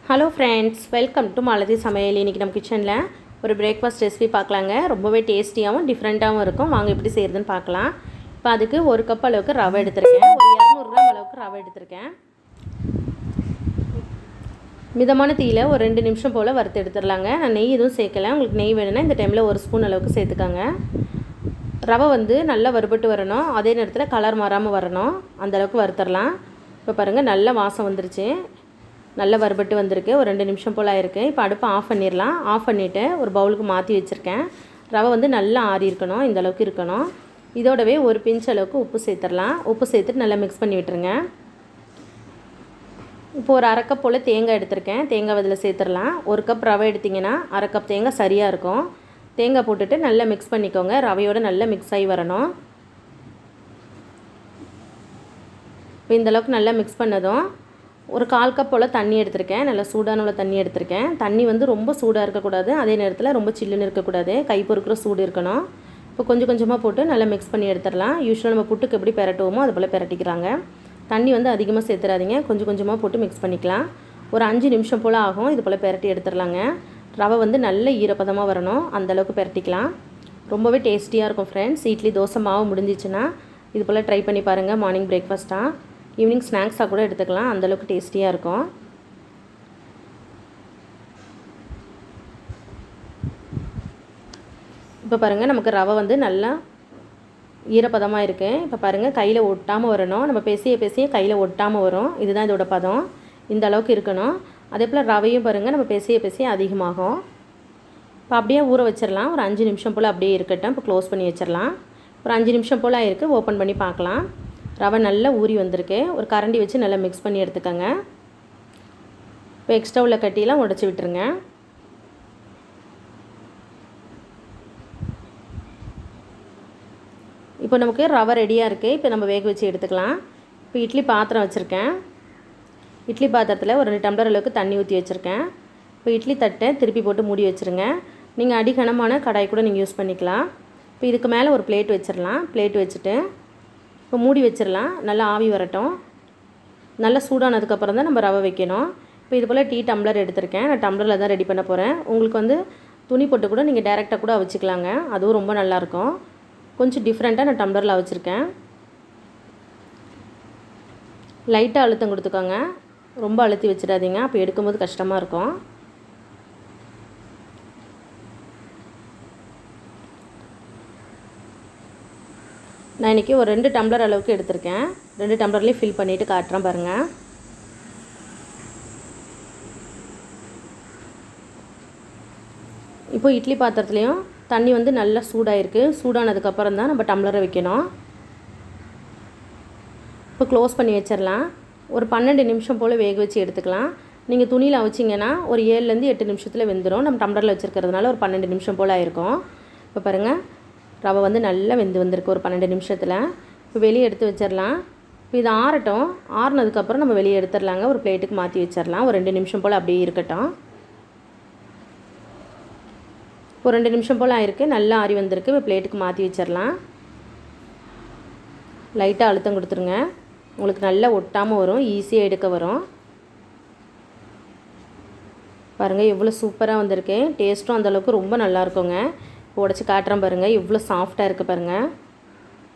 Hello friends, welcome to malathi சமையல். இன்றைக்கி நம்ம கிச்சனில் ஒரு பிரேக்ஃபாஸ்ட் ரெசிபி பார்க்கலாங்க. ரொம்பவே டேஸ்டியாகவும் டிஃப்ரெண்ட்டாகவும் இருக்கும். வாங்க எப்படி செய்கிறதுன்னு பார்க்கலாம். இப்போ அதுக்கு ஒரு கப் அளவுக்கு ரவை எடுத்திருக்கேன். ஒரு 200 கிராம் அளவுக்கு ரவை எடுத்திருக்கேன். மிதமான தீயில் ஒரு 2 நிமிஷம் போல் வறுத்து எடுத்துடலாங்க. நான் நெய் எதுவும் சேர்க்கலை. உங்களுக்கு நெய் வேணும்னா இந்த டைமில் ஒரு ஸ்பூன் அளவுக்கு சேர்த்துக்காங்க. ரவை நல்லா வறுபட்டு வரணும். அதே நேரத்தில் கலர் மாறாமல் வரணும். அந்தளவுக்கு வறுத்துடலாம். இப்போ பாருங்கள், நல்ல வாசம் வந்துருச்சு. நல்லா வறுபட்டு வந்திருக்கு. ஒரு 2 நிமிஷம் போல் ஆயிருக்கு. இப்போ அடுப்பை ஆஃப் பண்ணிடலாம். ஆஃப் பண்ணிவிட்டு ஒரு பவுலுக்கு மாற்றி வச்சுருக்கேன். ரவை நல்லா ஆறி இருக்கணும். இந்த அளவுக்கு இருக்கணும். இதோடவே ஒரு பிஞ்ச் அளவுக்கு உப்பு சேர்த்துடலாம். உப்பு சேர்த்துட்டு நல்லா மிக்ஸ் பண்ணி விட்டுருங்க. இப்போ ஒரு அரை கப் போல் தேங்காய் எடுத்திருக்கேன். தேங்காய் இதில் சேர்த்துடலாம். ஒரு கப் ரவை எடுத்திங்கன்னா அரை கப் தேங்காய் சரியாக இருக்கும். தேங்காய் போட்டுட்டு நல்லா மிக்ஸ் பண்ணிக்கோங்க. ரவையோடு நல்லா மிக்ஸ் ஆகி வரணும். இப்போ இந்தளவுக்கு நல்லா மிக்ஸ் பண்ணதும் ஒரு 1/4 கப் போல் தண்ணி எடுத்திருக்கேன். நல்லா சூடான தண்ணி எடுத்திருக்கேன். தண்ணி ரொம்ப சூடாக இருக்கக்கூடாது. அதே நேரத்தில் ரொம்ப சில்லுன்னு இருக்கக்கூடாது. கை பொறுக்கிற சூடு இருக்கணும். இப்போ கொஞ்சம் கொஞ்சமாக போட்டு நல்லா மிக்ஸ் பண்ணி எடுத்துடலாம். யூஸ்வலாக நம்ம புட்டுக்கு எப்படி பெரட்டுவோமோ அது போல் பெரட்டிக்கிறாங்க. தண்ணி அதிகமாக சேர்த்துறாதீங்க. கொஞ்சம் கொஞ்சமாக போட்டு மிக்ஸ் பண்ணிக்கலாம். ஒரு 5 நிமிஷம் போல் ஆகும். இது போல் பெரட்டி எடுத்துடலாங்க. ரவை நல்ல ஈரப்பதமாக வரணும். அந்தளவுக்கு பெரட்டிக்கலாம். ரொம்பவே டேஸ்டியாக இருக்கும் ஃப்ரெண்ட்ஸ். இட்லி தோசை மாவு முடிஞ்சிச்சுன்னா இது போல் ட்ரை பண்ணி பாருங்கள். மார்னிங் பிரேக்ஃபாஸ்ட்டாக, ஈவினிங் ஸ்நாக்ஸாக கூட எடுத்துக்கலாம். அந்தளவுக்கு டேஸ்டியாக இருக்கும். இப்போ பாருங்கள், நமக்கு ரவை நல்லா ஈரப்பதமாக இருக்குது. இப்போ பாருங்கள், கையில் ஒட்டாமல் வரணும். நம்ம பேசிய கையில் ஒட்டாமல் வரும். இதுதான் இதோட பதம். இந்த அளவுக்கு இருக்கணும். அதே போல் ரவையும் பாருங்கள், நம்ம பேசிய அதிகமாகும். இப்போ அப்படியே ஊற வச்சிடலாம். ஒரு 5 நிமிஷம் போல் அப்படியே இருக்கட்டும். இப்போ க்ளோஸ் பண்ணி வச்சிடலாம். ஒரு 5 நிமிஷம் போல் ஆயிருக்கு. ஓப்பன் பண்ணி பார்க்கலாம். ரவை நல்லா ஊறி வந்திருக்கு. ஒரு கரண்டி வச்சு நல்லா மிக்ஸ் பண்ணி எடுத்துக்கோங்க. இப்போ எக்ஸ்ட்ரா உள்ள கட்டியெல்லாம் உடச்சி விட்டுருங்க. இப்போ நமக்கு ரவை ரெடியாக இருக்குது. இப்போ நம்ம வேக வச்சு எடுத்துக்கலாம். இப்போ இட்லி பாத்திரம் வச்சுருக்கேன். இட்லி பாத்திரத்தில் ஒரு 2 டம்ளர் அளவுக்கு தண்ணி ஊற்றி வச்சுருக்கேன். இப்போ இட்லி தட்டை திருப்பி போட்டு மூடி வச்சுருங்க. நீங்கள் அடிகனமான கடாய் கூட நீங்கள் யூஸ் பண்ணிக்கலாம். இப்போ இதுக்கு மேலே ஒரு பிளேட் வச்சிடலாம். பிளேட் வச்சுட்டு இப்போ மூடி வச்சிடலாம். நல்லா ஆவி வரட்டும். நல்லா சூடானதுக்கப்புறம் தான் நம்ம ரவை வைக்கணும். இப்போ இது போல் டீ டம்ளர் எடுத்திருக்கேன். நான் டம்ளரில் தான் ரெடி பண்ண போகிறேன். உங்களுக்கு துணி போட்டு கூட நீங்கள் டைரெக்டாக கூட வச்சுக்கலாங்க. அதுவும் ரொம்ப நல்லாயிருக்கும். கொஞ்சம் டிஃப்ரெண்ட்டாக நான் டம்ளரில் வச்சுருக்கேன். லைட்டாக அழுத்தம் கொடுத்துக்கோங்க. ரொம்ப அழுத்தி வச்சிடாதீங்க. அப்போ எடுக்கும்போது கஷ்டமாக இருக்கும். நான் இன்றைக்கி ஒரு 2 டம்ளர் அளவுக்கு எடுத்திருக்கேன். 2 டம்ளர்லேயும் ஃபில் பண்ணிவிட்டு காட்டுறேன் பாருங்கள். இப்போ இட்லி பாத்திரத்துலேயும் தண்ணி நல்லா சூடாகிருக்கு. சூடானதுக்கப்புறம் தான் நம்ம டம்ளரை வைக்கணும். இப்போ க்ளோஸ் பண்ணி வச்சிடலாம். ஒரு 12 நிமிஷம் போல் வேக வச்சு எடுத்துக்கலாம். நீங்கள் துணியில் வச்சிங்கன்னா ஒரு 7லேருந்து 8 நிமிஷத்தில் வெந்துடும். நம்ம டம்ளரில் வச்சுருக்கிறதுனால ஒரு 12 நிமிஷம் போல் ஆயிருக்கும். இப்போ பாருங்கள், ரவை நல்லா வெந்து வந்திருக்கு ஒரு 12 நிமிஷத்தில். இப்போ வெளியே எடுத்து வச்சிடலாம். இப்போ இது ஆறட்டும். ஆறுனதுக்கப்புறம் நம்ம வெளியே எடுத்துடலாங்க. ஒரு பிளேட்டுக்கு மாற்றி வச்சிடலாம். ஒரு 2 நிமிஷம் போல் அப்படியே இருக்கட்டும். ஒரு 2 நிமிஷம் போல் ஆயிருக்கு. நல்லா ஆறி வந்திருக்கு. இப்போ பிளேட்டுக்கு மாற்றி வச்சிடலாம். லைட்டாக அழுத்தம் கொடுத்துருங்க. உங்களுக்கு நல்லா ஒட்டாமல் வரும். ஈஸியாக எடுக்க வரும். பாருங்கள், எவ்வளோ சூப்பராக வந்திருக்கு. டேஸ்ட்டும் அந்தளவுக்கு ரொம்ப நல்லாயிருக்குங்க. உடச்சி காட்டுறேன் பாருங்கள். எவ்வளோ சாஃப்டாக இருக்குது பாருங்கள்.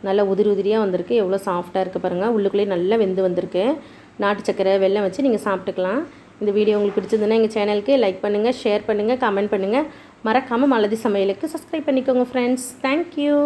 நல்லா உதிரியாக வந்திருக்கு. எவ்வளோ சாஃப்டாக இருக்குது பாருங்கள். உள்ளுக்குள்ளேயே நல்லா வெந்து வந்திருக்கு. நாட்டு சக்கரை, வெல்லம் வச்சு நீங்கள் சாப்பிட்டுக்கலாம். இந்த வீடியோ உங்களுக்கு பிடிச்சிருந்துன்னா எங்கள் சேனலுக்கு லைக் பண்ணுங்கள், ஷேர் பண்ணுங்கள், கமெண்ட் பண்ணுங்கள். மறக்காமல் malathi சமையலுக்கு சப்ஸ்கிரைப் பண்ணிக்கோங்க ஃப்ரெண்ட்ஸ். தேங்க்யூ.